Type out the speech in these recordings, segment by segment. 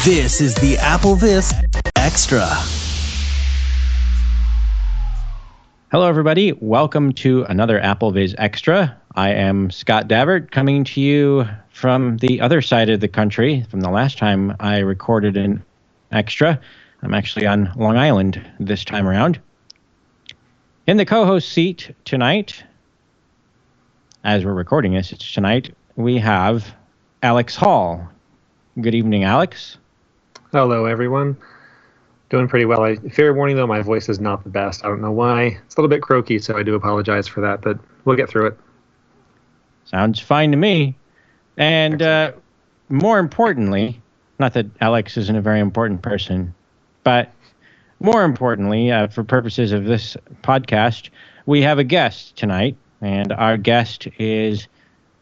This is the AppleVis Extra. Hello, everybody. Welcome to another AppleVis Extra. I am Scott Davert, coming to you from the other side of the country. From the last time I recorded an Extra, I'm actually on Long Island this time around. In the co-host seat tonight, as we're recording this, it's tonight, we have Alex Hall. Good evening, Alex. Hello, everyone. Doing pretty well. Fair warning, though, my voice is not the best. I don't know why. It's a little bit croaky, so I do apologize for that, but we'll get through it. Sounds fine to me. And more importantly, not that Alex isn't a very important person, but more importantly, for purposes of this podcast, we have a guest tonight, and our guest is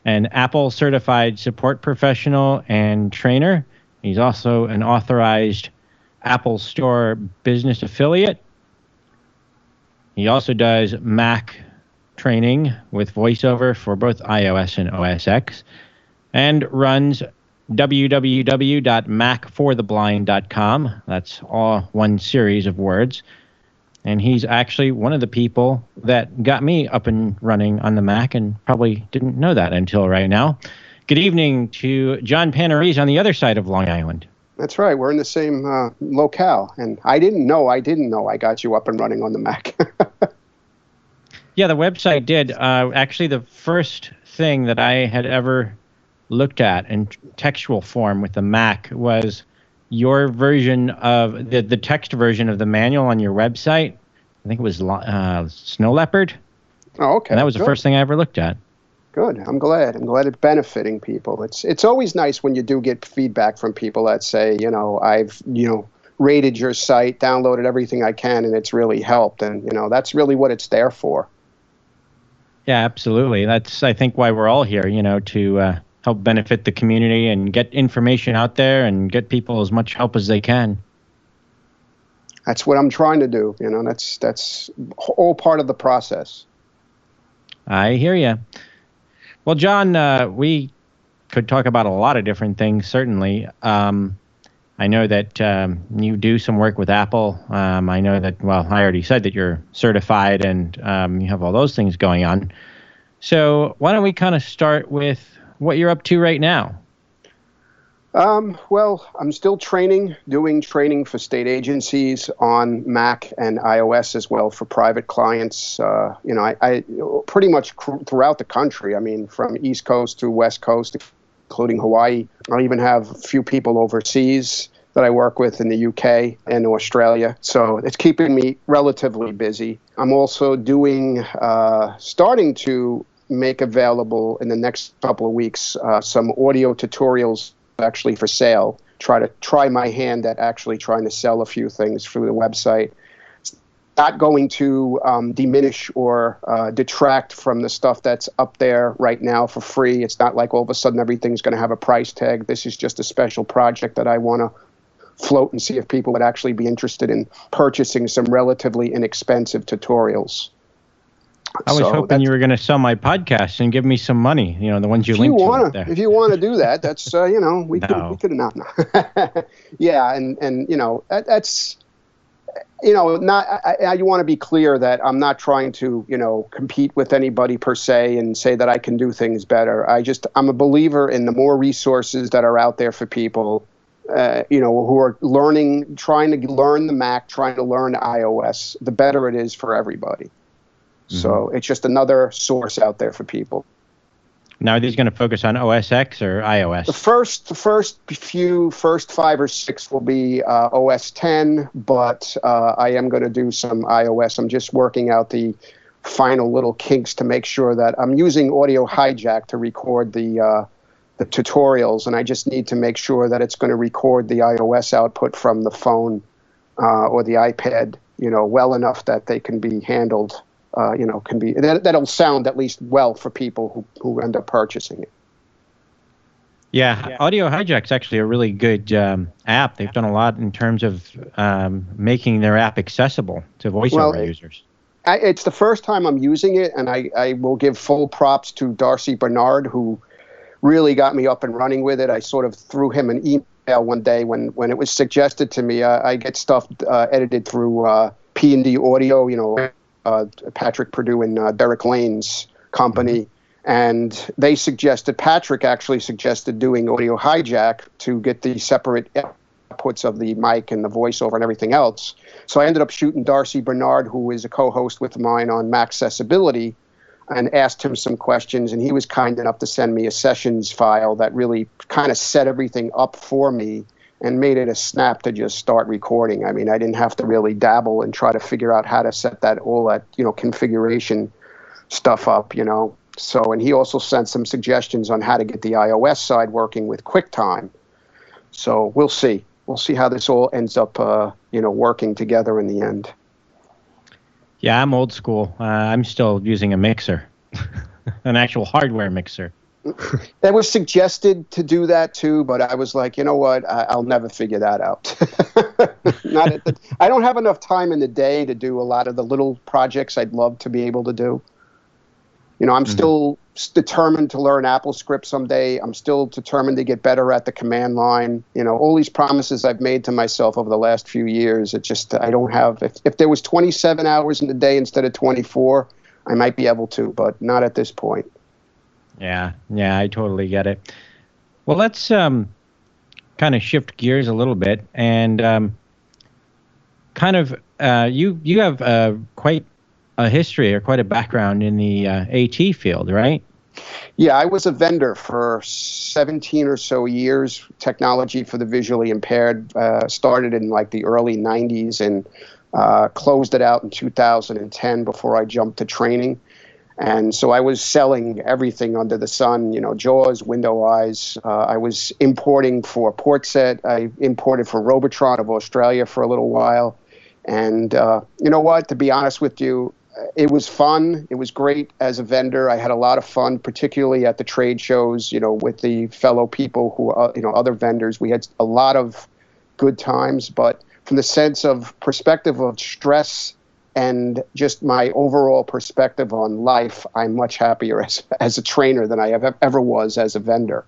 an Apple certified support professional and trainer. He's also an authorized Apple Store business affiliate. He also does Mac training with VoiceOver for both iOS and OS X, and runs www.macfortheblind.com. That's all one series of words. And he's actually one of the people that got me up and running on the Mac, and probably didn't know that until right now. Good evening to John Panarese on the other side of Long Island. That's right. We're in the same locale. And I didn't know I got you up and running on the Mac. Yeah, the website did. Actually, the first thing that I had ever looked at in textual form with the Mac was your version of the text version of the manual on your website. I think it was Snow Leopard. Oh, okay. And that was the first thing I ever looked at. Good. I'm glad it's benefiting people. It's always nice when you do get feedback from people that say, I've, rated your site, downloaded everything I can, and it's really helped. And, that's really what it's there for. Yeah, absolutely. That's, I think, why we're all here, to help benefit the community and get information out there and get people as much help as they can. That's what I'm trying to do. That's all part of the process. I hear you. Well, John, we could talk about a lot of different things, certainly. I know that you do some work with Apple. I know that, I already said that you're certified and you have all those things going on. So why don't we kind of start with what you're up to right now? Well, I'm still doing training for state agencies on Mac and iOS as well for private clients. I pretty much throughout the country. I mean, from East Coast to West Coast, including Hawaii. I even have a few people overseas that I work with in the UK and Australia. So it's keeping me relatively busy. I'm also starting to make available in the next couple of weeks some audio tutorials actually for sale. Try my hand at actually trying to sell a few things through the website. It's not going to diminish or detract from the stuff that's up there right now for free. It's not like all of a sudden everything's going to have a price tag. This is just a special project that I want to float and see if people would actually be interested in purchasing some relatively inexpensive tutorials. I was hoping you were going to sell my podcast and give me some money, the ones you linked to there. If you want to do that, that's, we could not. Yeah, and that's, I want to be clear that I'm not trying to, compete with anybody per se and say that I can do things better. I'm a believer in the more resources that are out there for people, who are trying to learn the Mac, trying to learn iOS, the better it is for everybody. So it's just another source out there for people. Now, are these going to focus on OS X or iOS? The first 5 or 6 will be OS 10, but I am going to do some iOS. I'm just working out the final little kinks to make sure that I'm using Audio Hijack to record the tutorials, and I just need to make sure that it's going to record the iOS output from the phone or the iPad, well enough that they can be handled. That'll sound at least well for people who end up purchasing it. Yeah, Audio Hijack's actually a really good app. They've done a lot in terms of making their app accessible to VoiceOver users. It's the first time I'm using it, and I will give full props to Darcy Bernard, who really got me up and running with it. I sort of threw him an one day when it was suggested to me. I get stuff edited through P&D Audio, Patrick Perdue and Derek Lane's company. And Patrick actually suggested doing Audio Hijack to get the separate outputs of the mic and the voiceover and everything else. So I ended up shooting Darcy Bernard, who is a co-host with mine on Mac Accessibility, and asked him some questions. And he was kind enough to send me a sessions file that really kind of set everything up for me and made it a snap to just start recording. I mean, I didn't have to really dabble and try to figure out how to set all that configuration stuff up, So, and he also sent some suggestions on how to get the iOS side working with QuickTime. So we'll see. We'll see how this all ends up, working together in the end. Yeah, I'm old school. I'm still using a mixer, an actual hardware mixer. That was suggested to do that too, but I was like, you know what? I'll never figure that out. I don't have enough time in the day to do a lot of the little projects I'd love to be able to do. I'm still determined to learn AppleScript someday. I'm still determined to get better at the command line. All these promises I've made to myself over the last few years, I don't have, if there was 27 hours in the day instead of 24, I might be able to, but not at this point. Yeah, I totally get it. Well, let's kind of shift gears a little bit and you have quite a history or quite a background in the AT field, right? Yeah, I was a vendor for 17 or so years, technology for the visually impaired. Started in like the early 90s and closed it out in 2010 before I jumped to training. And so I was selling everything under the sun, JAWS, Window Eyes. I was importing for Portset. I imported for Robotron of Australia for a little while. And you know what? To be honest with you, it was fun. It was great as a vendor. I had a lot of fun, particularly at the trade shows, with the fellow people who, other vendors. We had a lot of good times. But from the perspective of stress and just my overall perspective on life, I'm much happier as a trainer than I ever was as a vendor.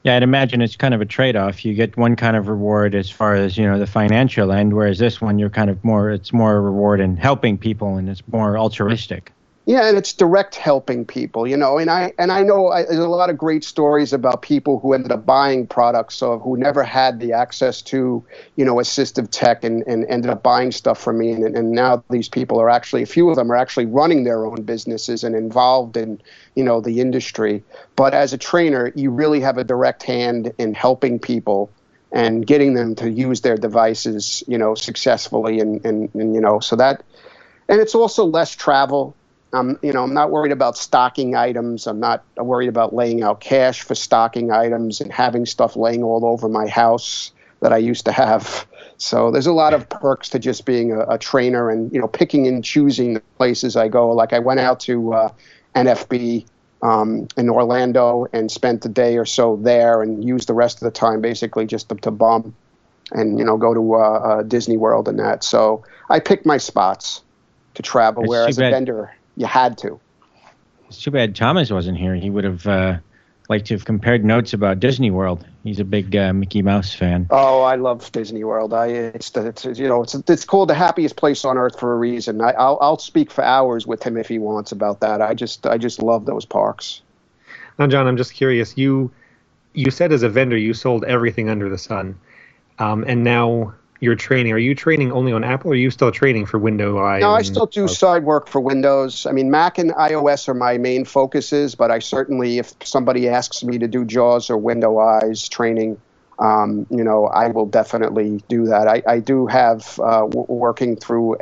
Yeah, I'd imagine it's kind of a trade-off. You get one kind of reward as far as, the financial end, whereas this one, it's more a reward in helping people and it's more altruistic. Yeah, and it's direct helping people, and I know there's a lot of great stories about people who ended up buying products who never had the access to, assistive tech and ended up buying stuff from me. And now these people are actually, a few of them are actually running their own businesses and involved in, the industry. But as a trainer, you really have a direct hand in helping people and getting them to use their devices, successfully. And so that, and it's also less travel. I'm not worried about stocking items. I'm not worried about laying out cash for stocking items and having stuff laying all over my house that I used to have. So there's a lot of perks to just being a trainer and, picking and choosing the places I go. Like I went out to NFB in Orlando and spent a day or so there and used the rest of the time basically just to bum and, go to Disney World and that. So I picked my spots to travel, whereas a vendor, you had to. It's too bad Thomas wasn't here. He would have liked to have compared notes about Disney World. He's a big Mickey Mouse fan. Oh, I love Disney World. It's called the happiest place on earth for a reason. I'll speak for hours with him if he wants about that. I just love those parks. Now, John, I'm just curious. You said as a vendor you sold everything under the sun, and now you're training. Are you training only on Apple, or are you still training for Windows? No, I still do side work for Windows. I mean, Mac and iOS are my main focuses, but I certainly, if somebody asks me to do JAWS or Windows Eyes training, I will definitely do that. I do have, working through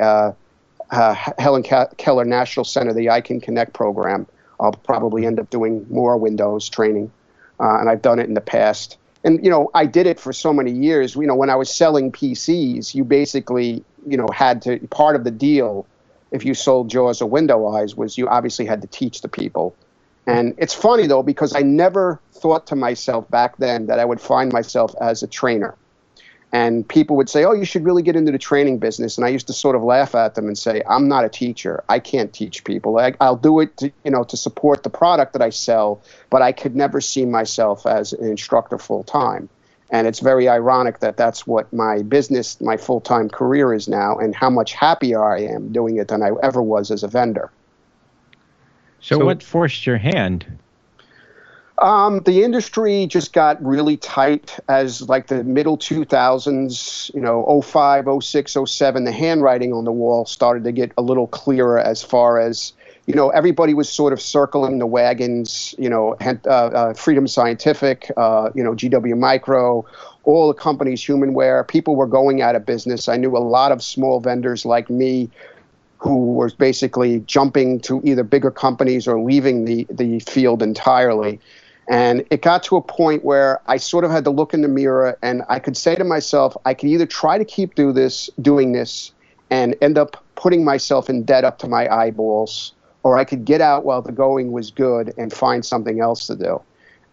Helen Keller National Center, the I Can Connect program. I'll probably end up doing more Windows training, and I've done it in the past. And, I did it for so many years. When I was selling PCs, you basically, had to, part of the deal, if you sold JAWS or Windows Eyes, was you obviously had to teach the people. And it's funny, though, because I never thought to myself back then that I would find myself as a trainer. And people would say, oh, you should really get into the training business. And I used to sort of laugh at them and say, I'm not a teacher. I can't teach people. I'll do it to support the product that I sell, but I could never see myself as an instructor full time. And it's very ironic that that's what my business, my full-time career is now, and how much happier I am doing it than I ever was as a vendor. So what forced your hand? The industry just got really tight as like the middle 2000s, 05, 06, 07, the handwriting on the wall started to get a little clearer as far as, everybody was sort of circling the wagons, Freedom Scientific, GW Micro, all the companies, Humanware, people were going out of business. I knew a lot of small vendors like me who were basically jumping to either bigger companies or leaving the field entirely. And it got to a point where I sort of had to look in the mirror and I could say to myself, I could either try to keep doing this and end up putting myself in debt up to my eyeballs, or I could get out while the going was good and find something else to do.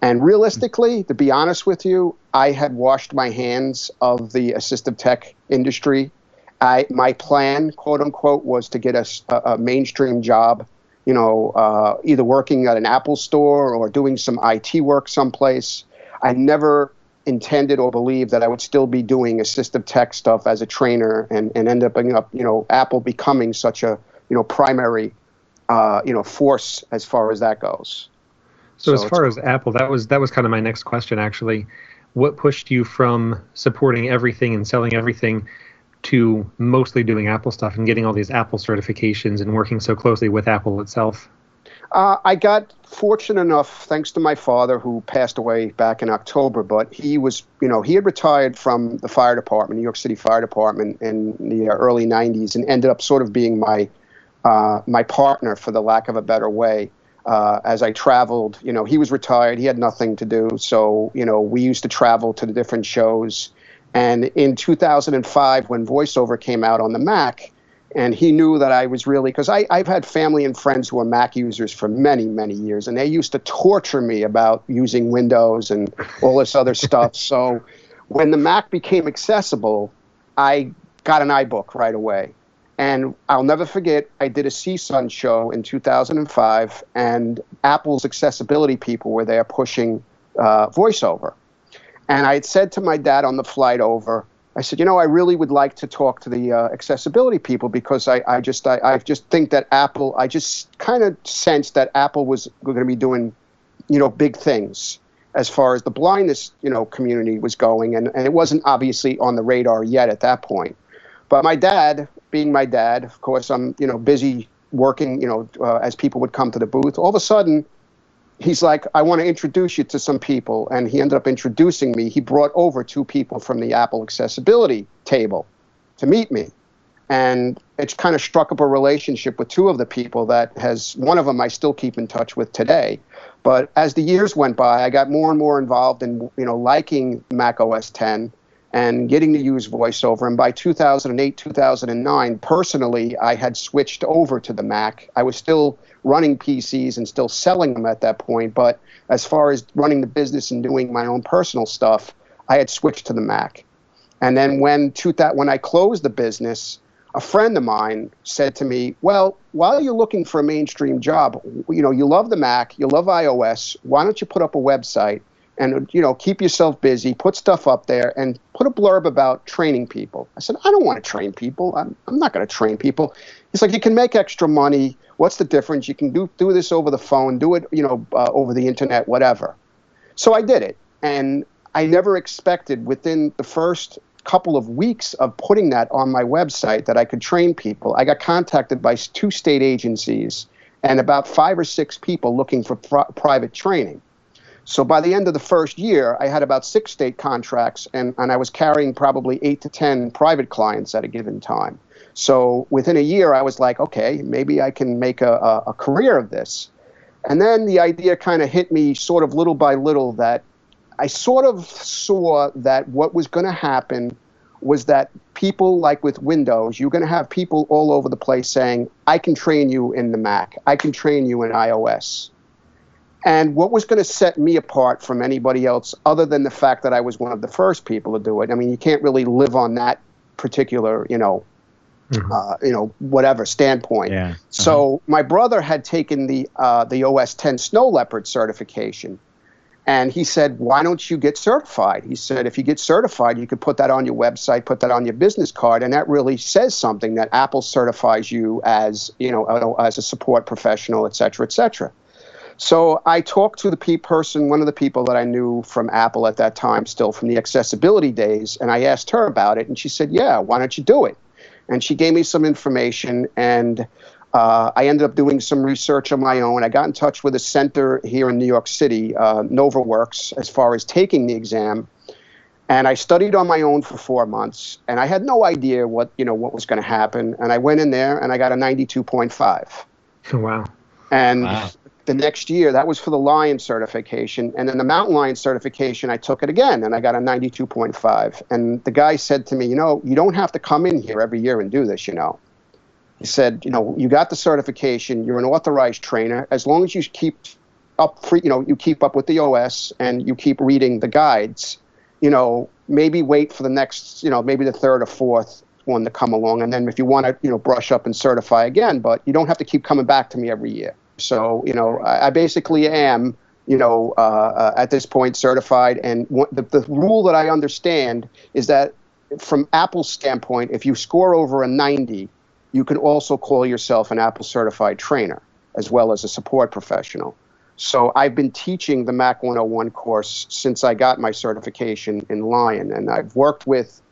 And realistically, to be honest with you, I had washed my hands of the assistive tech industry. My plan, quote unquote, was to get a mainstream job, either working at an Apple store or doing some IT work someplace. I never intended or believed that I would still be doing assistive tech stuff as a trainer and end up, Apple becoming such a, primary, force as far as that goes. So as far as Apple, that was kind of my next question, actually. What pushed you from supporting everything and selling everything to mostly doing Apple stuff and getting all these Apple certifications and working so closely with Apple itself? I got fortunate enough, thanks to my father, who passed away back in October, but he was, he had retired from the fire department, New York City Fire Department in the early 90s, and ended up sort of being my partner, for the lack of a better way. As I traveled, he was retired, he had nothing to do. So, we used to travel to the different shows. And in 2005, when VoiceOver came out on the Mac, and he knew that I was really, because I've had family and friends who are Mac users for many, many years, and they used to torture me about using Windows and all this other stuff. So when the Mac became accessible, I got an iBook right away. And I'll never forget, I did a CSUN show in 2005, and Apple's accessibility people were there pushing VoiceOver. And I had said to my dad on the flight over, I said, I really would like to talk to the accessibility people, because I just think that Apple, I just kind of sensed that Apple was going to be doing, big things as far as the blindness, community was going. And it wasn't obviously on the radar yet at that point. But my dad, being my dad, of course, I'm, busy working, as people would come to the booth. All of a sudden, he's like, I want to introduce you to some people. And he ended up introducing me. He brought over 2 people from the Apple accessibility table to meet me. And it's kind of struck up a relationship with 2 of the people that one of them I still keep in touch with today. But as the years went by, I got more and more involved in, liking Mac OS X and getting to use VoiceOver. And by 2008, 2009, personally, I had switched over to the Mac. I was still running PCs and still selling them at that point. But as far as running the business and doing my own personal stuff, I had switched to the Mac. And then when I closed the business, a friend of mine said to me, well, while you're looking for a mainstream job, you love the Mac, you love iOS, why don't you put up a website and, keep yourself busy, put stuff up there, and put a blurb about training people. I said, I don't want to train people. I'm not going to train people. He's like, you can make extra money. What's the difference? You can do this over the phone, do it, over the internet, whatever. So I did it. And I never expected within the first couple of weeks of putting that on my website that I could train people. I got contacted by 2 state agencies and about 5 or 6 people looking for private training. So by the end of the first year, I had about 6 state contracts, and I was carrying probably 8 to 10 private clients at a given time. So within a year, I was like, okay, maybe I can make a career of this. And then the idea kind of hit me sort of little by little that I sort of saw that what was going to happen was that people, like with Windows, you're going to have people all over the place saying, I can train you in the Mac, I can train you in iOS. And what was going to set me apart from anybody else, other than the fact that I was one of the first people to do it? I mean, you can't really live on that particular, whatever standpoint. Yeah. So my brother had taken the OS X Snow Leopard certification. And he said, why don't you get certified? He said, if you get certified, you could put that on your website, put that on your business card, and that really says something that Apple certifies you as, as a support professional, et cetera, et cetera. So I talked to one of the people that I knew from Apple at that time, still from the accessibility days, and I asked her about it, and she said, yeah, why don't you do it? And she gave me some information, and I ended up doing some research on my own. I got in touch with a center here in New York City, NovaWorks, as far as taking the exam. And I studied on my own for 4 months, and I had no idea what was going to happen. And I went in there, and I got a 92.5. Wow. And the next year, that was for the Lion certification. And then the Mountain Lion certification, I took it again, and I got a 92.5. And the guy said to me, you don't have to come in here every year and do this, He said, you got the certification, you're an authorized trainer. As long as you keep up you keep up with the OS and you keep reading the guides, maybe wait for the next, maybe the third or fourth one to come along. And then if you want to, brush up and certify again, but you don't have to keep coming back to me every year. So, I basically am, at this point certified. And the rule that I understand is that from Apple's standpoint, if you score over a 90, you can also call yourself an Apple certified trainer as well as a support professional. So I've been teaching the Mac 101 course since I got my certification in Lion, and I've worked with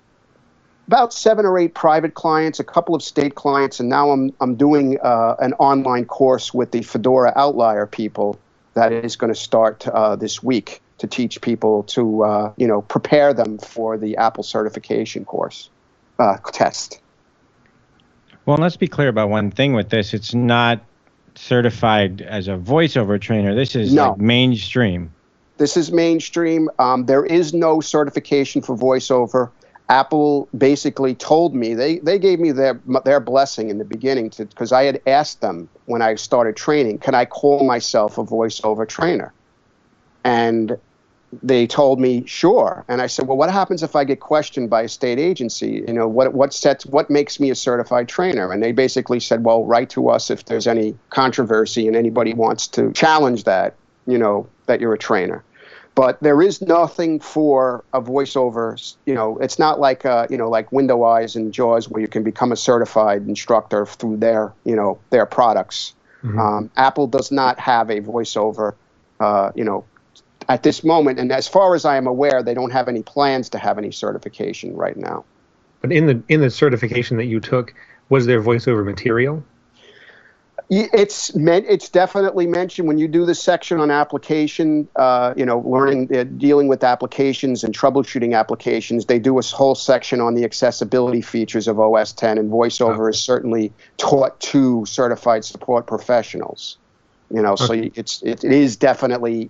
about 7 or 8 private clients, a couple of state clients, and now I'm doing an online course with the Fedora Outlier people that is going to start this week to teach people to prepare them for the Apple certification course test. Well, let's be clear about one thing with this. It's not certified as a voiceover trainer. This is like mainstream. This is mainstream. There is no certification for voiceover. Apple basically told me, they gave me their blessing in the beginning because I had asked them when I started training, can I call myself a voiceover trainer? And they told me, sure. And I said, well, what happens if I get questioned by a state agency? What makes me a certified trainer? And they basically said, well, write to us if there's any controversy and anybody wants to challenge that, that you're a trainer. But there is nothing for a voiceover, it's not like, like Window Eyes and JAWS where you can become a certified instructor through their products. Mm-hmm. Apple does not have a voiceover, at this moment, and as far as I am aware, they don't have any plans to have any certification right now. But in the certification that you took, was there voiceover material? It's definitely mentioned when you do the section on application, learning, dealing with applications and troubleshooting applications. They do a whole section on the accessibility features of OS X, and voiceover is certainly taught to certified support professionionals. So it is definitely,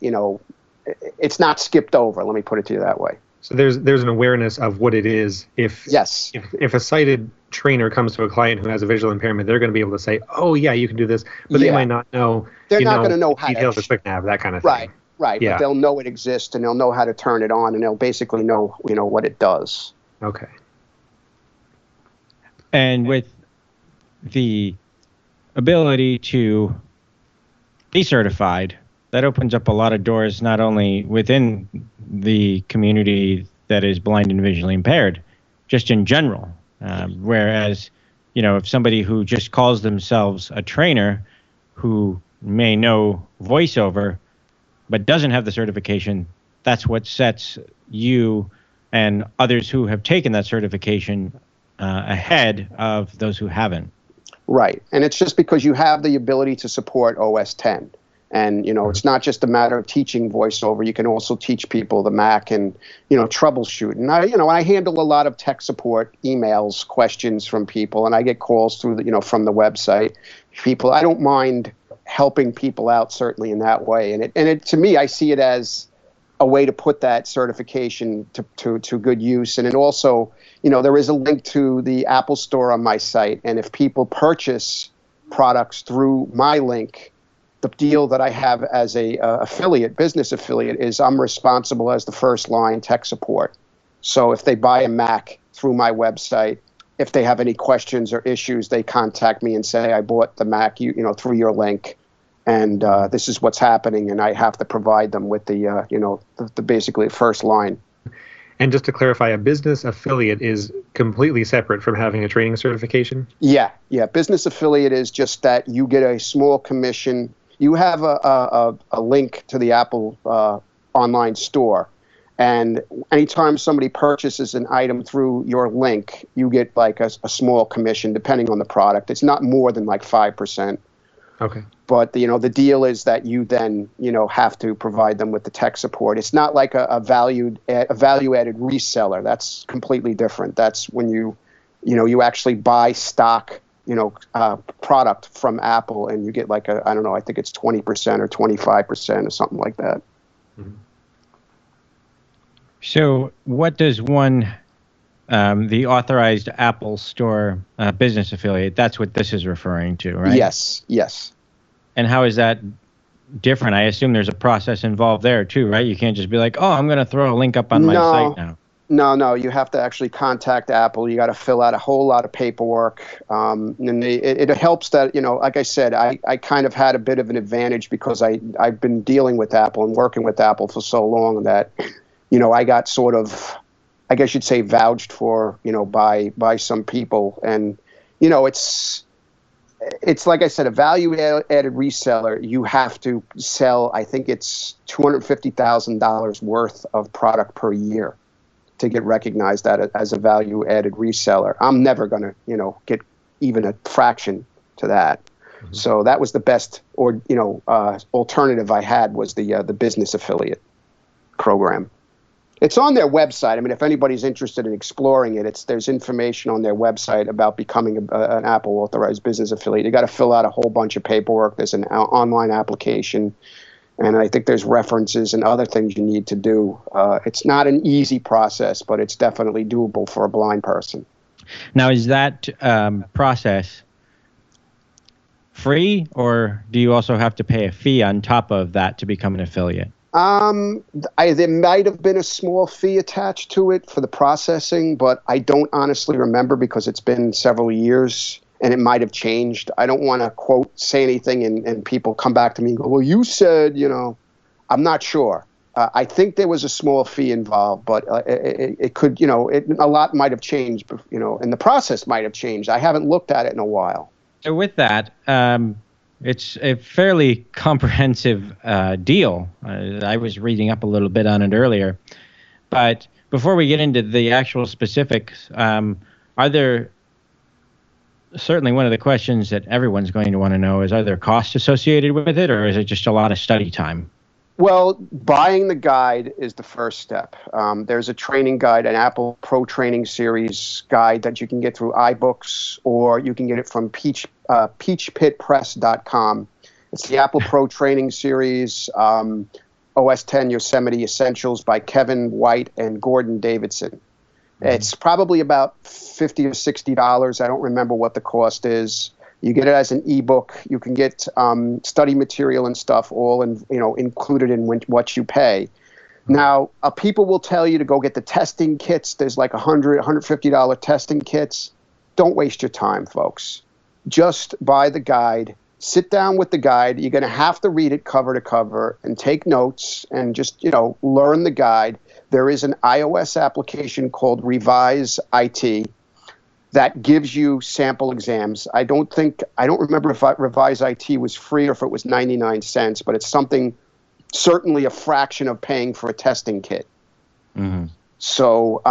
it's not skipped over. Let me put it to you that way. So there's an awareness of what it is. If a sighted trainer comes to a client who has a visual impairment, they're going to be able to say, "Oh yeah, you can do this," but they might not know. They're not going to know how details of QuickNav, that kind of thing. Right. Yeah. But they'll know it exists, and they'll know how to turn it on, and they'll basically know what it does. Okay. And with the ability to be certified, that opens up a lot of doors, not only within the community that is blind and visually impaired, just in general. Whereas, if somebody who just calls themselves a trainer who may know voiceover but doesn't have the certification, that's what sets you and others who have taken that certification ahead of those who haven't. Right. And it's just because you have the ability to support OS X. And, it's not just a matter of teaching voiceover. You can also teach people the Mac and, troubleshoot. And I handle a lot of tech support emails, questions from people, and I get calls through from the website. I don't mind helping people out certainly in that way. And it to me, I see it as a way to put that certification to good use. And it also, there is a link to the Apple Store on my site. And if people purchase products through my link, the deal that I have as a business affiliate, is I'm responsible as the first line tech support. So if they buy a Mac through my website, if they have any questions or issues, they contact me and say, I bought the Mac through your link. and this is what's happening, and I have to provide them with the the basically first line. And just to clarify, a business affiliate is completely separate from having a training certification? Yeah. Business affiliate is just that you get a small commission. You have a link to the Apple online store, and anytime somebody purchases an item through your link, you get like a small commission depending on the product. It's not more than like 5%. Okay. But the deal is that you then have to provide them with the tech support. It's not like a value added reseller. That's completely different. That's when you actually buy stock product from Apple, and you get like I don't know, I think it's 20% or 25% or something like that. Mm-hmm. So what does one the authorized Apple Store business affiliate, that's what this is referring to, right? Yes. And how is that different? I assume there's a process involved there too, right? You can't just be like, oh, I'm going to throw a link up on my site now. No. You have to actually contact Apple. You got to fill out a whole lot of paperwork. And it helps that, like I said, I kind of had a bit of an advantage because I've been dealing with Apple and working with Apple for so long that, I got sort of, I guess you'd say, vouched for, by some people. And, it's like I said, a value-added reseller. You have to sell, I think it's $250,000 worth of product per year to get recognized as a value-added reseller. I'm never going to, get even a fraction to that. Mm-hmm. So that was the best, alternative I had was the business affiliate program. It's on their website. I mean, if anybody's interested in exploring it, there's information on their website about becoming an Apple authorized business affiliate. You got to fill out a whole bunch of paperwork. There's an online application, and I think there's references and other things you need to do. It's not an easy process, but it's definitely doable for a blind person. Now, is that process free, or do you also have to pay a fee on top of that to become an affiliate? There might have been a small fee attached to it for the processing, but I don't honestly remember because it's been several years and it might have changed. I don't want to say anything and people come back to me and go, well, you said, I'm not sure. I think there was a small fee involved, but it could, a lot might have changed, and the process might have changed. I haven't looked at it in a while. So with that, it's a fairly comprehensive deal. I was reading up a little bit on it earlier. But before we get into the actual specifics, are there, certainly one of the questions that everyone's going to want to know is, are there costs associated with it, or is it just a lot of study time? Well, buying the guide is the first step. There's a training guide, an Apple Pro Training Series guide that you can get through iBooks, or you can get it from peachpitpress.com. It's the Apple Pro Training Series, OS 10 Yosemite Essentials by Kevin White and Gordon Davidson. Mm-hmm. It's probably about $50 or $60. I don't remember what the cost is. You get it as an ebook. You can get study material and stuff all included in what you pay. Now, people will tell you to go get the testing kits. There's like $150 testing kits. Don't waste your time, folks. Just buy the guide. Sit down with the guide. You're going to have to read it cover to cover and take notes and just, learn the guide. There is an iOS application called Revise IT that gives you sample exams. I don't remember if Revise IT was free or if it was 99 cents, but it's certainly a fraction of paying for a testing kit. Mm-hmm. So,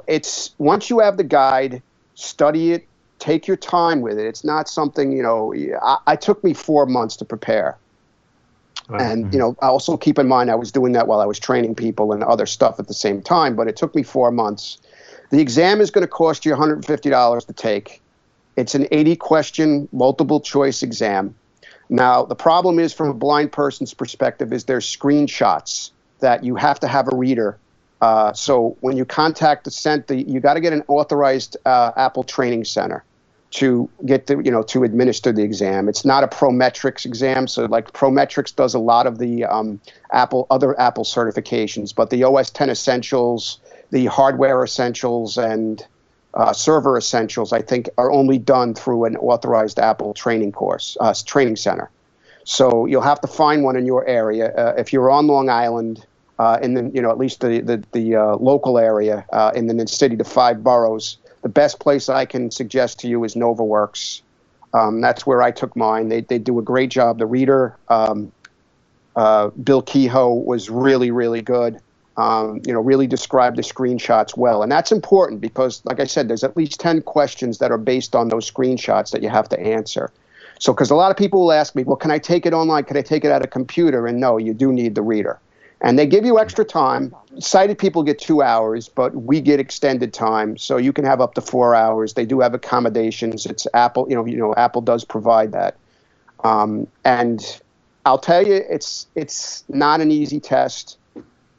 it's once you have the guide, study it, take your time with it. It's not something, I took me 4 months to prepare. Wow. And, I also keep in mind I was doing that while I was training people and other stuff at the same time, but it took me 4 months. The exam is going to cost you $150 to take. It's an 80-question multiple choice exam. Now, the problem is, from a blind person's perspective, is there's screenshots that you have to have a reader. So when you contact the center, you got to get an authorized Apple Training Center to get to administer the exam. It's not a Prometrics exam. So like Prometrics does a lot of the other Apple certifications, but the OS 10 Essentials, the Hardware Essentials, and Server Essentials, I think, are only done through an authorized Apple training course, training center. So you'll have to find one in your area. If you're on Long Island, in the at least the local area, in the city, the 5 boroughs, the best place I can suggest to you is NovaWorks. That's where I took mine. They do a great job. The reader, Bill Kehoe, was really, really good. Really described the screenshots well. And that's important because, like I said, there's at least 10 questions that are based on those screenshots that you have to answer. So, because a lot of people will ask me, well, can I take it online? Can I take it at a computer? And no, you do need the reader. And they give you extra time. Sighted people get 2 hours, but we get extended time. So you can have up to 4 hours. They do have accommodations. It's Apple, Apple does provide that. And I'll tell you, it's not an easy test.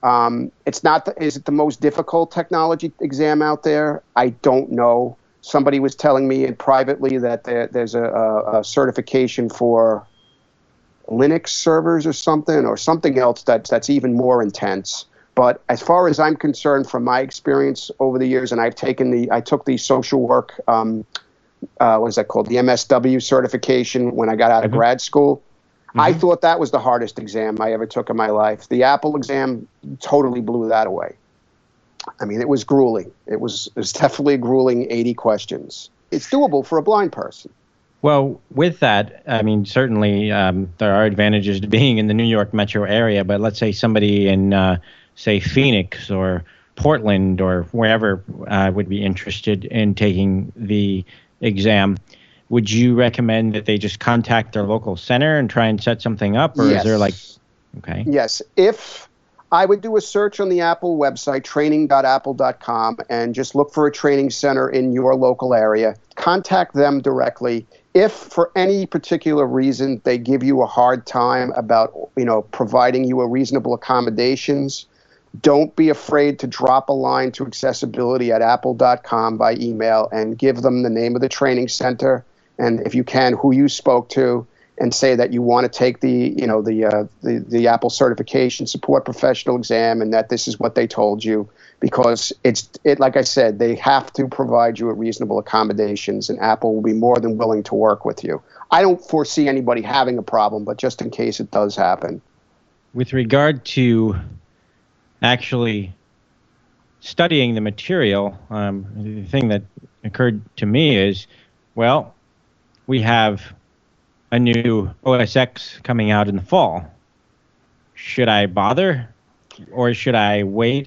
It's not. Is it the most difficult technology exam out there? I don't know. Somebody was telling me privately that there's a certification for Linux servers or something else that's even more intense. But as far as I'm concerned, from my experience over the years, and I took the social work, what is that called? The MSW certification when I got out of grad school. I thought that was the hardest exam I ever took in my life. The Apple exam totally blew that away. I mean, it was grueling. It was definitely a grueling 80 questions. It's doable for a blind person. Well, with that, I mean, certainly there are advantages to being in the New York metro area, but let's say somebody in, say, Phoenix or Portland or wherever would be interested in taking the exam. Would you recommend that they just contact their local center and try and set something up? Or Yes. is there okay. Yes. If I would do a search on the Apple website, training.apple.com, and just look for a training center in your local area. Contact them directly. If for any particular reason they give you a hard time about, providing you a reasonable accommodations, don't be afraid to drop a line to accessibility at apple.com by email and give them the name of the training center and, if you can, who you spoke to, and say that you want to take the Apple certification support professional exam and that this is what they told you, because like I said, they have to provide you with reasonable accommodations, and Apple will be more than willing to work with you. I don't foresee anybody having a problem, but just in case it does happen. With regard to actually studying the material, the thing that occurred to me is, well, we have a new OS X coming out in the fall. Should I bother, or should I wait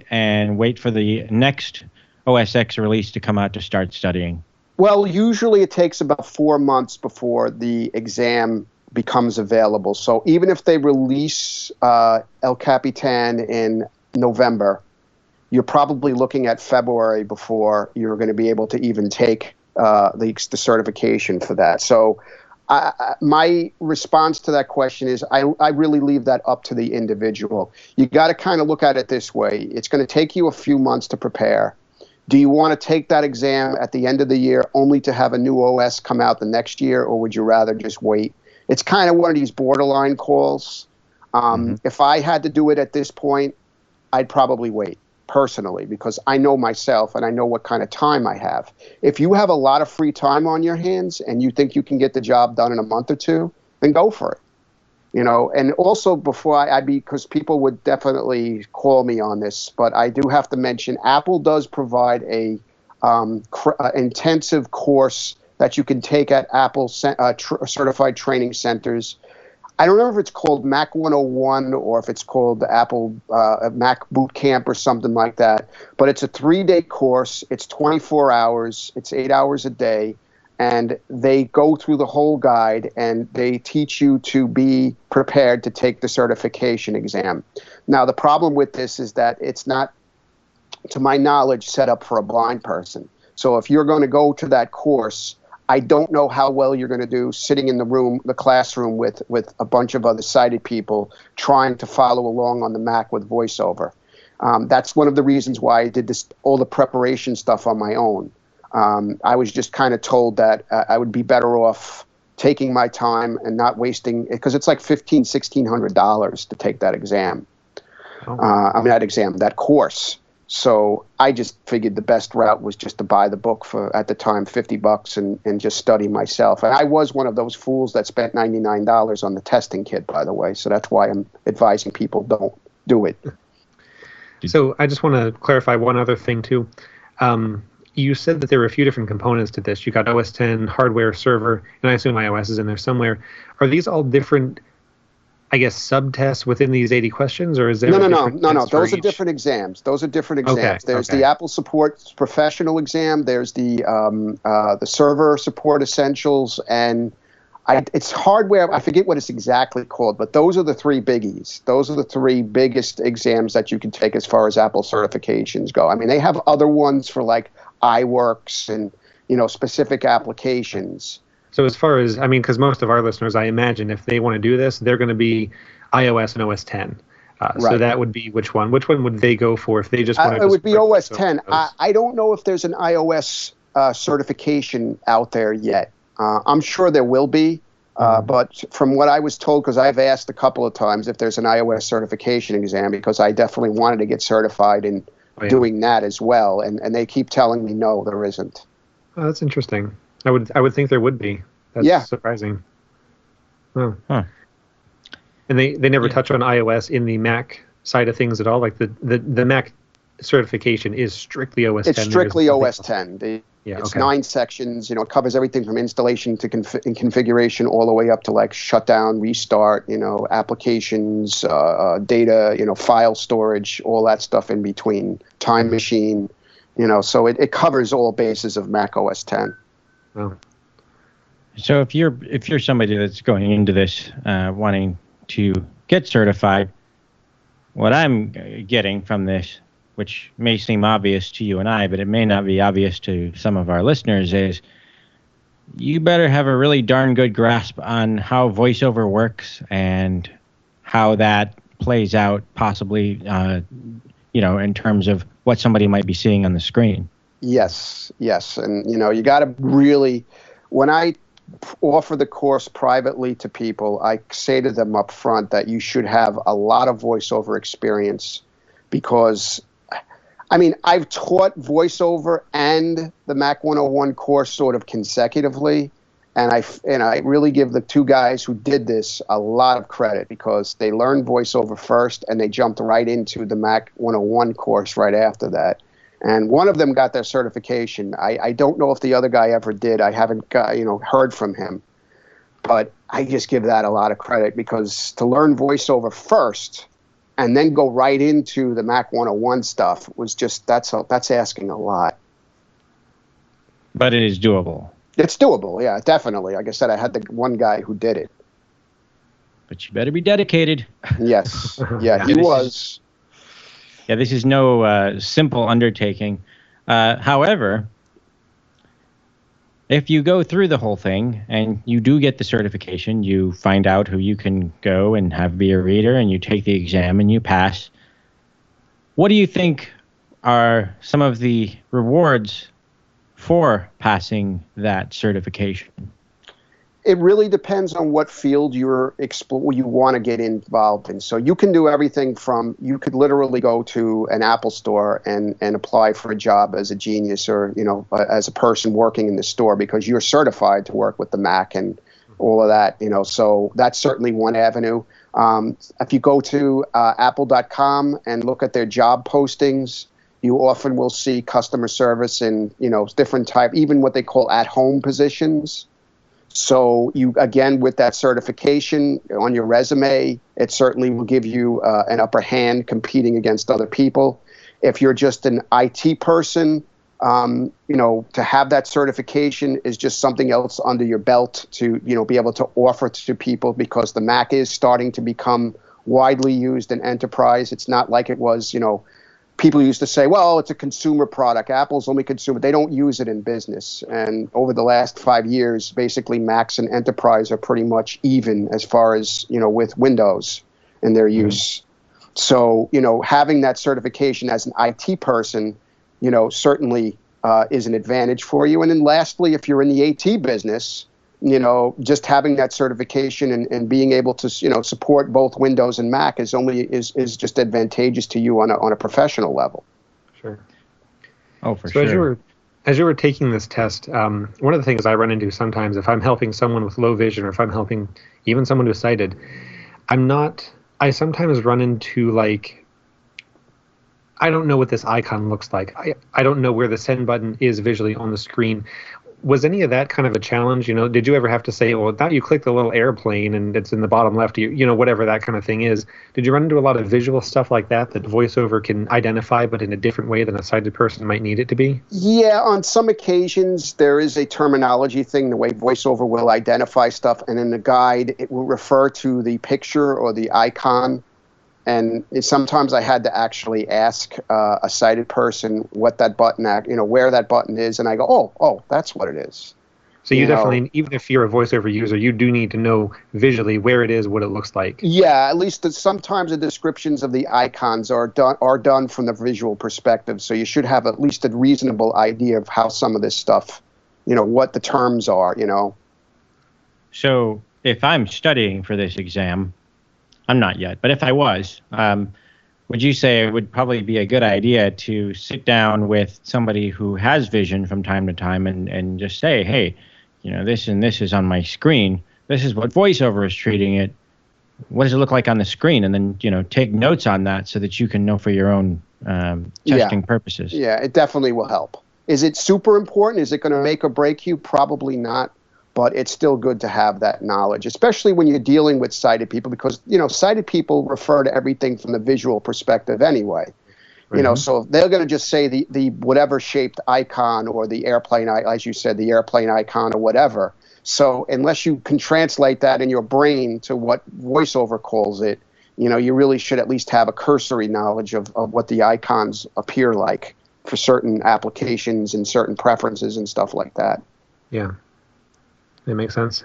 for the next OS X release to come out to start studying? Well, usually it takes about 4 months before the exam becomes available. So even if they release El Capitan in November, you're probably looking at February before you're going to be able to even take the certification for that. So my response to that question is I really leave that up to the individual. You got to kind of look at it this way. It's going to take you a few months to prepare. Do you want to take that exam at the end of the year only to have a new OS come out the next year, or would you rather just wait? It's kind of one of these borderline calls. If I had to do it at this point, I'd probably wait, personally, because I know myself and I know what kind of time I have. If you have a lot of free time on your hands and you think you can get the job done in a month or two, then go for it. And also because people would definitely call me on this, but I do have to mention Apple does provide a intensive course that you can take at Apple certified training centers. I don't remember if it's called Mac 101 or if it's called the Apple Mac Boot Camp or something like that. But it's a 3-day course. It's 24 hours. It's 8 hours a day. And they go through the whole guide and they teach you to be prepared to take the certification exam. Now, the problem with this is that it's not, to my knowledge, set up for a blind person. So if you're going to go to that course, I don't know how well you're going to do sitting in the classroom with a bunch of other sighted people trying to follow along on the Mac with VoiceOver. That's one of the reasons why I did all the preparation stuff on my own. I was just kind of told that I would be better off taking my time and not wasting, because it's like $1,500, $1,600 to take that exam. That course. So I just figured the best route was just to buy the book for, at the time, $50 and just study myself. And I was one of those fools that spent $99 on the testing kit, by the way. So that's why I'm advising people don't do it. So I just want to clarify one other thing, too. You said that there were a few different components to this. You got OS 10, hardware, server, and I assume iOS is in there somewhere. Are these all different, I guess, subtests within these 80 questions, or is there No. test for Those are each? different exams. Those are different exams. Okay, There's okay. the Apple Support Professional exam. There's the Server Support Essentials, and it's hardware. I forget what it's exactly called, but those are the three biggies. Those are the three biggest exams that you can take as far as Apple certifications go. I mean, they have other ones for like iWorks and specific applications. So as far as, I mean, because most of our listeners, I imagine, if they want to do this, they're going to be iOS and OS 10. So Right. that would be which one? Which one would they go for if they just want to? It would be OS 10. I don't know if there's an iOS certification out there yet. I'm sure there will be. But from what I was told, because I've asked a couple of times if there's an iOS certification exam, because I definitely wanted to get certified in doing that as well. And they keep telling me, no, there isn't. Oh, that's interesting. I would think there would be. That's surprising. Oh. Huh. And they never touch on iOS in the Mac side of things at all. Like the Mac certification is strictly OS 10. It's strictly OS 10. It's 9 sections. It covers everything from installation to configuration all the way up to like shutdown, restart, applications, data, file storage, all that stuff in between, time machine, so it covers all bases of Mac OS 10. Oh. So if you're somebody that's going into this wanting to get certified, what I'm getting from this, which may seem obvious to you and I, but it may not be obvious to some of our listeners, is you better have a really darn good grasp on how voiceover works and how that plays out possibly, in terms of what somebody might be seeing on the screen. Yes. And, you got to really, when I offer the course privately to people, I say to them up front that you should have a lot of voiceover experience because, I've taught voiceover and the Mac 101 course sort of consecutively, and I really give the two guys who did this a lot of credit because they learned voiceover first and they jumped right into the Mac 101 course right after that. And one of them got their certification. I don't know if the other guy ever did. I haven't heard from him. But I just give that a lot of credit because to learn voiceover first and then go right into the Mac 101 stuff was just, that's asking a lot. But it is doable. It's doable, yeah, definitely. Like I said, I had the one guy who did it. But you better be dedicated. Yes. Yeah, he was. This is no simple undertaking. However, if you go through the whole thing and you do get the certification, you find out who you can go and have be a reader, and you take the exam and you pass. What do you think are some of the rewards for passing that certification? It really depends on what field you want to get involved in. So you can do everything from, you could literally go to an Apple store and apply for a job as a genius or, as a person working in the store because you're certified to work with the Mac and all of that, so that's certainly one avenue. If you go to apple.com and look at their job postings, you often will see customer service in, different type, even what they call at-home positions. So you, again, with that certification on your resume, it certainly will give you an upper hand competing against other people. If you're just an IT person, to have that certification is just something else under your belt to, be able to offer to people because the Mac is starting to become widely used in enterprise. It's not like it was, people used to say, well, it's a consumer product. Apple's only consumer. They don't use it in business. And over the last 5 years, basically Macs and enterprise are pretty much even as far as, with Windows in their use. So, having that certification as an IT person, certainly is an advantage for you. And then lastly, if you're in the AT business, just having that certification and being able to, support both Windows and Mac is just advantageous to you on a professional level. Sure. Oh, for So sure. as you were taking this test, one of the things I run into sometimes if I'm helping someone with low vision or if I'm helping even someone who's sighted, I sometimes run into like, I don't know what this icon looks like. I don't know where the send button is visually on the screen. Was any of that kind of a challenge? Did you ever have to say, well, now you click the little airplane and it's in the bottom left, whatever that kind of thing is. Did you run into a lot of visual stuff like that VoiceOver can identify, but in a different way than a sighted person might need it to be? Yeah, on some occasions there is a terminology thing, the way VoiceOver will identify stuff, and in the guide it will refer to the picture or the icon. And sometimes I had to actually ask a sighted person what that button, where that button is, and I go, oh, that's what it is. So you definitely, even if you're a VoiceOver user, you do need to know visually where it is, what it looks like. Yeah, at least sometimes the descriptions of the icons are done from the visual perspective. So you should have at least a reasonable idea of how some of this stuff, what the terms are. So if I'm studying for this exam, I'm not yet, but if I was, would you say it would probably be a good idea to sit down with somebody who has vision from time to time and just say, hey, this and this is on my screen. This is what VoiceOver is treating it. What does it look like on the screen? And then, take notes on that so that you can know for your own testing purposes. Yeah, it definitely will help. Is it super important? Is it going to make or break you? Probably not. But it's still good to have that knowledge, especially when you're dealing with sighted people, because, sighted people refer to everything from the visual perspective anyway. Mm-hmm. So they're going to just say the whatever shaped icon or the airplane, as you said, the airplane icon or whatever. So unless you can translate that in your brain to what VoiceOver calls it, you really should at least have a cursory knowledge of what the icons appear like for certain applications and certain preferences and stuff like that. Yeah. That makes sense.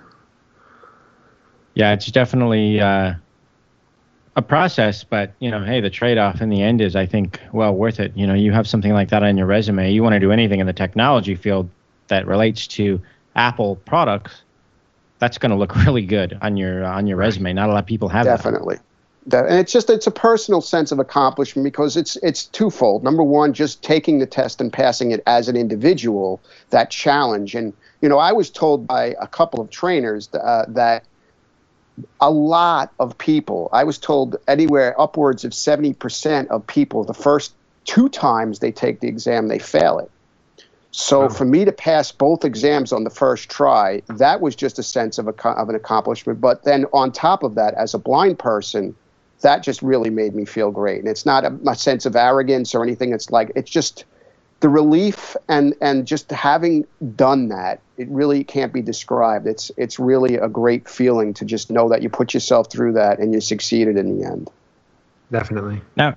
Yeah, it's definitely a process, but hey, the trade-off in the end is, I think, well worth it. You have something like that on your resume. You want to do anything in the technology field that relates to Apple products, that's going to look really good on your resume. Not a lot of people have Definitely. And it's a personal sense of accomplishment because it's twofold. Number one, just taking the test and passing it as an individual, that challenge. And I was told by a couple of trainers that a lot of people, I was told anywhere upwards of 70% of people, the first 2 times they take the exam, they fail it. So for me to pass both exams on the first try, that was just a sense of an accomplishment. But then on top of that, as a blind person, that just really made me feel great. And it's not a sense of arrogance or anything. It's just the relief and just having done that, it really can't be described. It's really a great feeling to just know that you put yourself through that and you succeeded in the end. Definitely. Now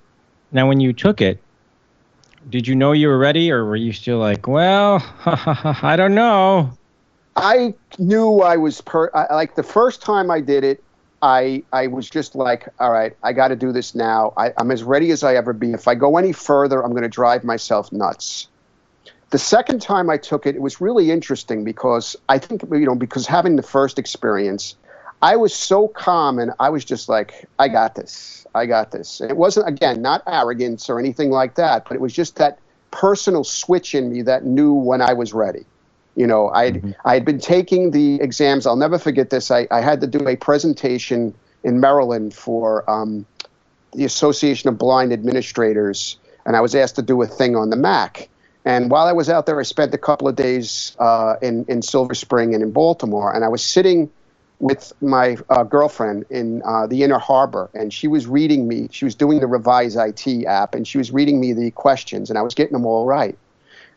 when you took it, did you know you were ready, or were you still like, well, I don't know? I knew I was like the first time I did it, I was just like, all right, I got to do this now. I'm as ready as I ever be. If I go any further, I'm going to drive myself nuts. The second time I took it, it was really interesting because I think, because having the first experience, I was so calm and I was just like, I got this. And it wasn't, again, not arrogance or anything like that, but it was just that personal switch in me that knew when I was ready. I had been taking the exams. I'll never forget this. I had to do a presentation in Maryland for the Association of Blind Administrators, and I was asked to do a thing on the Mac. And while I was out there, I spent a couple of days in Silver Spring and in Baltimore, and I was sitting with my girlfriend in the Inner Harbor, and she was reading me. She was doing the Revise IT app, and she was reading me the questions, and I was getting them all right.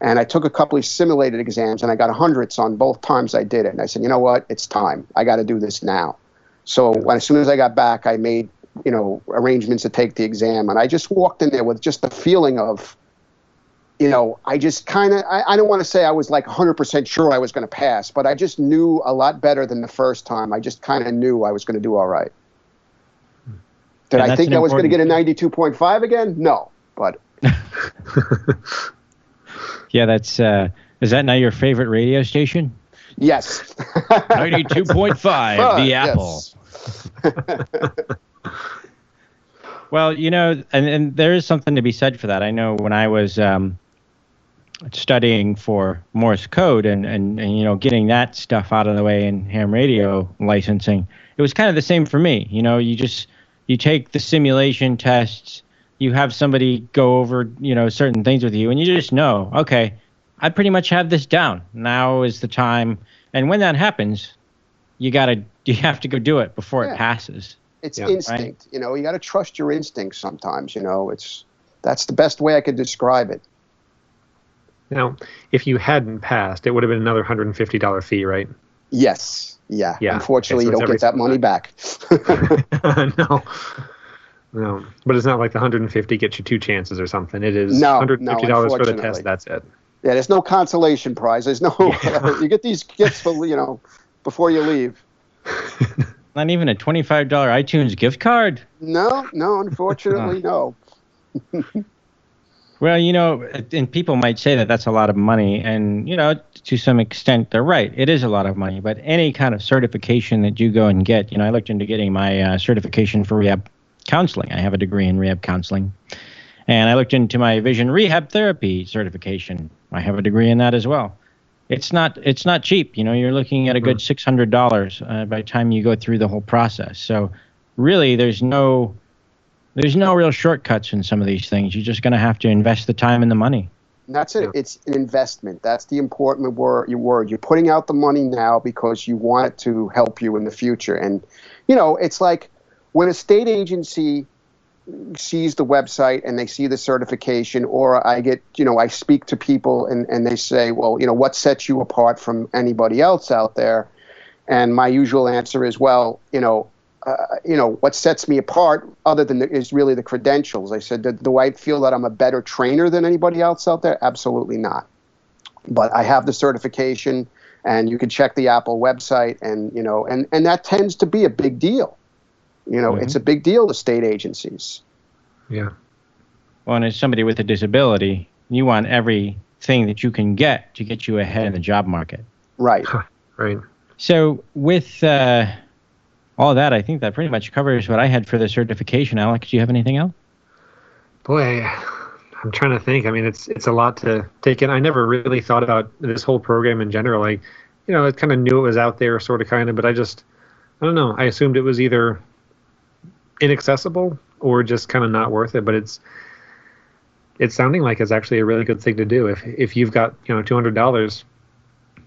And I took a couple of simulated exams, and I got hundreds on both times I did it. And I said, you know what? It's time. I got to do this now. So as soon as I got back, I made, arrangements to take the exam. And I just walked in there with just the feeling of, I just kind of, I don't want to say I was like 100% sure I was going to pass, but I just knew a lot better than the first time. I just kind of knew I was going to do all right. Did I think I was going to get a 92.5 again? No, but. Yeah, that's is that now your favorite radio station? Yes. 92.5, the Apple. Well, and there is something to be said for that. I know when I was studying for Morse code and getting that stuff out of the way in ham radio licensing, it was kind of the same for me. You take the simulation tests, you have somebody go over certain things with you, and you just know, okay, I pretty much have this down. Now is the time, and when that happens, you have to go do it before it passes. It's instinct. Right? You got to trust your instincts sometimes. That's the best way I could describe it. Now, if you hadn't passed, it would have been another $150 fee, right? Yes. Yeah. Unfortunately, you don't get that money back. No. But it's not like the $150 gets you 2 chances or something. It is $150 for the test. That's it. Yeah, there's no consolation prize. There's no. You get these gifts for before you leave. Not even a $25 iTunes gift card? No, unfortunately, no. Well, and people might say that that's a lot of money, and, to some extent, they're right. It is a lot of money, but any kind of certification that you go and get, I looked into getting my certification for rehab counseling. I have a degree in rehab counseling, and I looked into my vision rehab therapy certification. I have a degree in that as well. It's not cheap. You're looking at a good $600 by the time you go through the whole process. So really, there's no real shortcuts in some of these things. You're just going to have to invest the time and the money. That's it. Yeah. It's an investment. That's the important word. You're putting out the money now because you want it to help you in the future. And, it's like when a state agency sees the website and they see the certification, or I speak to people and they say, well, what sets you apart from anybody else out there? And my usual answer is, well, what sets me apart other than is really the credentials. I said, do I feel that I'm a better trainer than anybody else out there? Absolutely not. But I have the certification, and you can check the Apple website, and that tends to be a big deal. It's a big deal to state agencies. Yeah. Well, and as somebody with a disability, you want everything that you can get to get you ahead in the job market. Right. Right. So with all that, I think that pretty much covers what I had for the certification. Alex, do you have anything else? Boy, I'm trying to think. I mean, it's a lot to take in. I never really thought about this whole program in general. I kind of knew it was out there, sort of, kind of, but I don't know. I assumed it was either inaccessible or just kind of not worth it. But it's sounding like it's actually a really good thing to do. If you've got $200,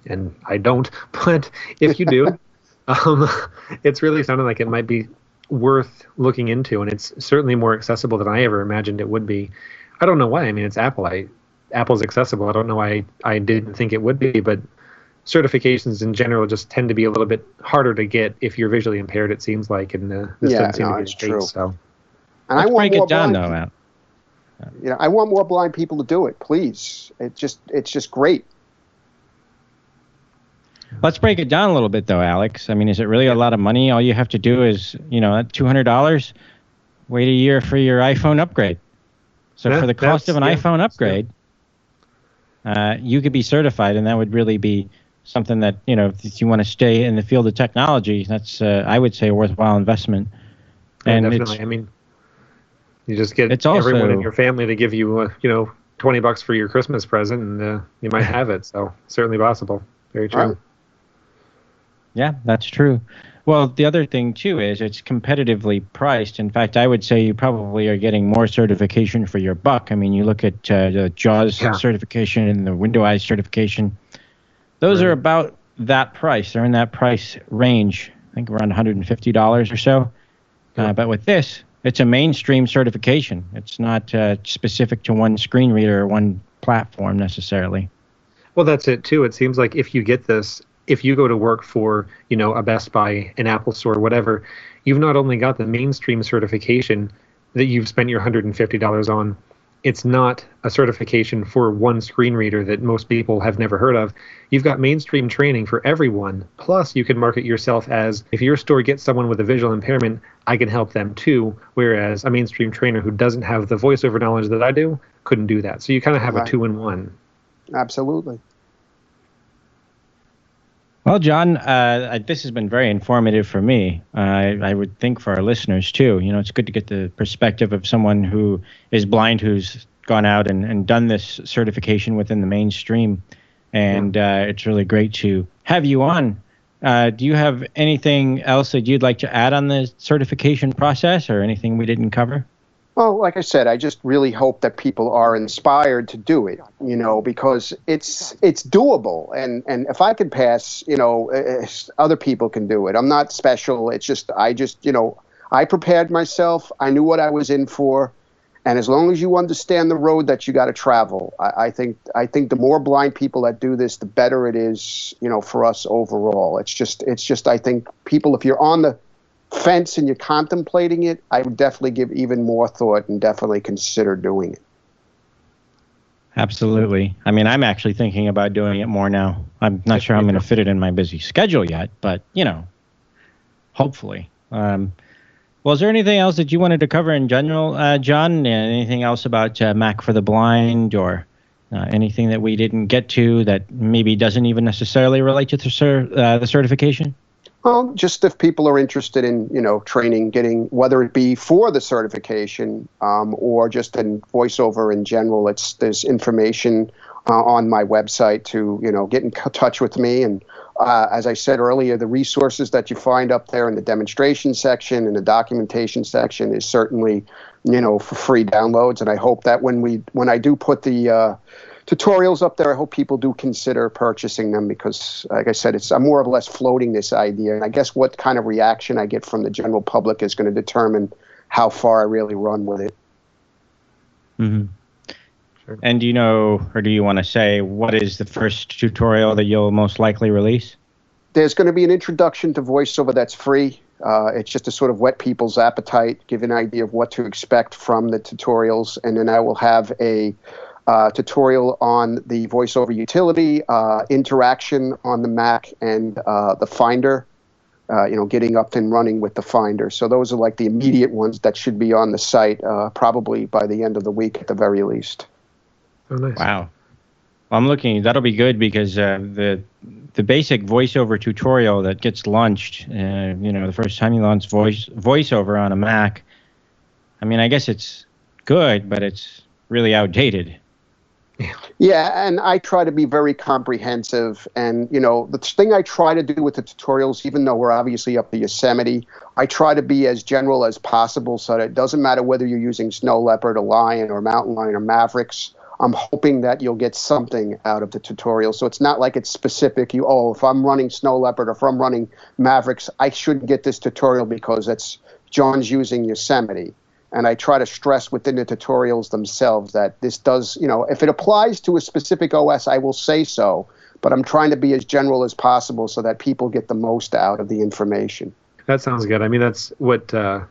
and I don't, but if you do. It's really sounding like it might be worth looking into, and it's certainly more accessible than I ever imagined it would be. I don't know why. I mean, it's Apple. Apple's accessible. I don't know why I didn't think it would be, but certifications in general just tend to be a little bit harder to get if you're visually impaired, it seems like, and this doesn't seem to be the case. So. And Let's break it down, though, Matt. I want more blind people to do it, please. It's just great. Let's break it down a little bit, though, Alex. I mean, is it really a lot of money? All you have to do is, that $200, wait a year for your iPhone upgrade. So for the cost of an iPhone upgrade, you could be certified, and that would really be something that, if you want to stay in the field of technology, that's, I would say, a worthwhile investment. And definitely. I mean, you just get everyone in your family to give you, $20 for your Christmas present, and you might have it. So certainly possible. Very true. Right. Yeah, that's true. Well, the other thing, too, is it's competitively priced. In fact, I would say you probably are getting more certification for your buck. I mean, you look at the JAWS certification and the Window Eyes certification. Those are about that price. They're in that price range, I think around $150 or so. But with this, it's a mainstream certification. It's not specific to one screen reader or one platform necessarily. Well, that's it, too. It seems like if you get this, if you go to work for, a Best Buy, an Apple store, whatever, you've not only got the mainstream certification that you've spent your $150 on, it's not a certification for one screen reader that most people have never heard of. You've got mainstream training for everyone. Plus, you can market yourself as, if your store gets someone with a visual impairment, I can help them too. Whereas a mainstream trainer who doesn't have the voiceover knowledge that I do couldn't do that. So you kind of have a 2-in-1. Absolutely. Well, John, this has been very informative for me. I would think for our listeners too. It's good to get the perspective of someone who is blind, who's gone out and done this certification within the mainstream. And it's really great to have you on. Do you have anything else that you'd like to add on the certification process, or anything we didn't cover? Well, like I said, I just really hope that people are inspired to do it, because it's doable. And if I can pass, other people can do it. I'm not special. It's just, I prepared myself. I knew what I was in for. And as long as you understand the road that you got to travel, I think the more blind people that do this, the better it is, for us overall. It's just, I think people, if you're on the fence and you're contemplating it, I would definitely give even more thought and definitely consider doing it. Absolutely. I mean, I'm actually thinking about doing it more now. I'm not sure I'm going to fit it in my busy schedule yet, but, hopefully. Well, is there anything else that you wanted to cover in general, John? Anything else about Mac for the Blind, or anything that we didn't get to that maybe doesn't even necessarily relate to the certification? Well, just if people are interested in, training, getting, whether it be for the certification or just in voiceover in general, there's information on my website to, get in touch with me. And as I said earlier, the resources that you find up there in the demonstration section and the documentation section is certainly, for free downloads. And I hope that when I do put the tutorials up there, I hope people do consider purchasing them, because, like I said, I'm more or less floating this idea. And I guess what kind of reaction I get from the general public is going to determine how far I really run with it. Mm-hmm. Sure. And do you want to say what is the first tutorial that you'll most likely release? There's going to be an introduction to voiceover that's free. It's just to sort of whet people's appetite, give an idea of what to expect from the tutorials. And then I will have a tutorial on the voiceover utility, interaction on the Mac, and the Finder, getting up and running with the Finder. So those are like the immediate ones that should be on the site probably by the end of the week at the very least. Oh, nice. Wow. Well, I'm looking. That'll be good, because the basic voiceover tutorial that gets launched, the first time you launch voiceover on a Mac, I mean, I guess it's good, but it's really outdated. Yeah, and I try to be very comprehensive. And, the thing I try to do with the tutorials, even though we're obviously up to Yosemite, I try to be as general as possible so that it doesn't matter whether you're using snow leopard or lion or mountain lion or mavericks. I'm hoping that you'll get something out of the tutorial. So it's not like it's specific. If I'm running snow leopard or if I'm running mavericks, I should get this tutorial because John's using Yosemite. And I try to stress within the tutorials themselves that this does, if it applies to a specific OS, I will say so. But I'm trying to be as general as possible so that people get the most out of the information. That sounds good. I mean, that's what a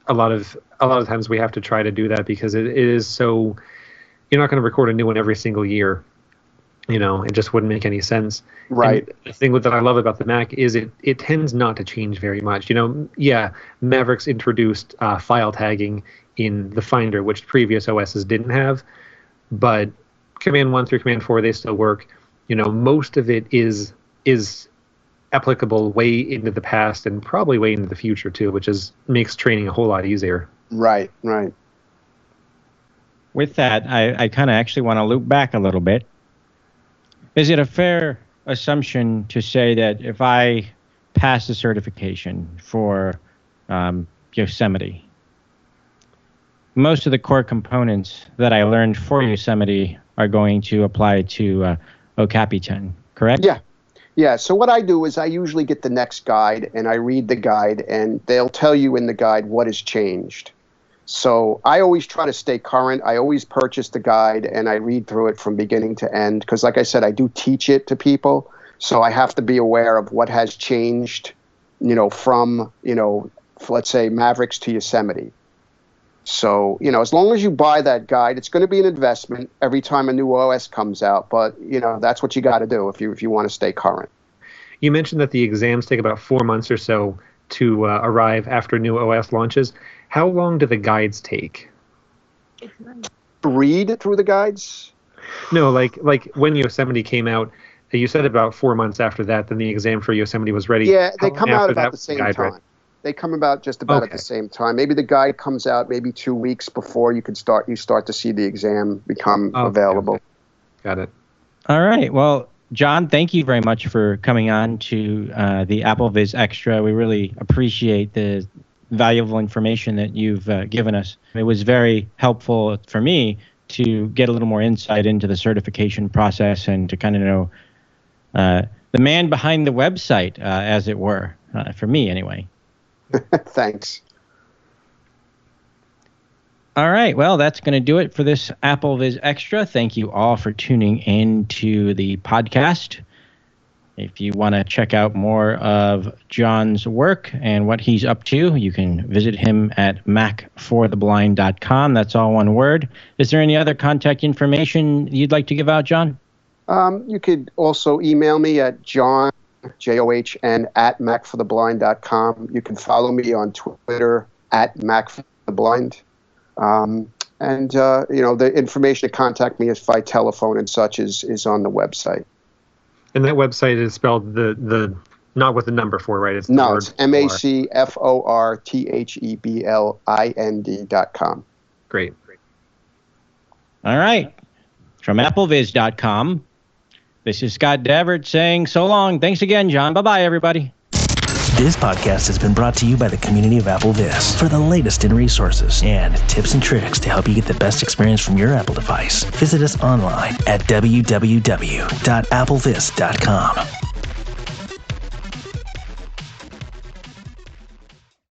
lot of times we have to try to do that, because it is so. You're not going to record a new one every single year. It just wouldn't make any sense. Right. And the thing that I love about the Mac is it tends not to change very much. Mavericks introduced file tagging in the Finder, which previous OSs didn't have, but Command 1 through Command 4, they still work. Most of it is applicable way into the past and probably way into the future too, which makes training a whole lot easier. Right. With that, I kind of actually want to loop back a little bit. Is it a fair assumption to say that if I pass the certification for Yosemite, most of the core components that I learned for Yosemite are going to apply to Okapitan, correct? Yeah. So what I do is I usually get the next guide and I read the guide, and they'll tell you in the guide what has changed. So I always try to stay current. I always purchase the guide and I read through it from beginning to end, because like I said, I do teach it to people. So I have to be aware of what has changed, from, let's say Mavericks to Yosemite. So, as long as you buy that guide, it's going to be an investment every time a new OS comes out. But, that's what you got to do if you want to stay current. You mentioned that the exams take about 4 months or so to arrive after new OS launches. How long do the guides take? Read through the guides? No, like when Yosemite came out, You said about 4 months after that, then the exam for Yosemite was ready. Yeah, they How come long out after about that the was same guide time. ready? They come about just about at the same time. Maybe the guide comes out maybe 2 weeks before you start to see the exam become available. Okay. Got it. All right. Well, John, thank you very much for coming on to the AppleVis Extra. We really appreciate the valuable information that you've given us. It was very helpful for me to get a little more insight into the certification process and to kind of know the man behind the website, as it were, for me anyway. Thanks. All right. Well, that's going to do it for this AppleVis Extra. Thank you all for tuning in to the podcast. If you want to check out more of John's work and what he's up to, you can visit him at macfortheblind.com. That's all one word. Is there any other contact information you'd like to give out, John? You could also email me at John, John, at macfortheblind.com. You can follow me on Twitter at macfortheblind. The information to contact me by telephone and such is on the website. And that website is spelled the not with the number 4, right? It's no, it's macfortheblind.com. Great. All right. From AppleVis.com, this is Scott Davert saying so long. Thanks again, John. Bye-bye, everybody. This podcast has been brought to you by the community of AppleVis. For the latest in resources and tips and tricks to help you get the best experience from your Apple device, visit us online at www.applevis.com.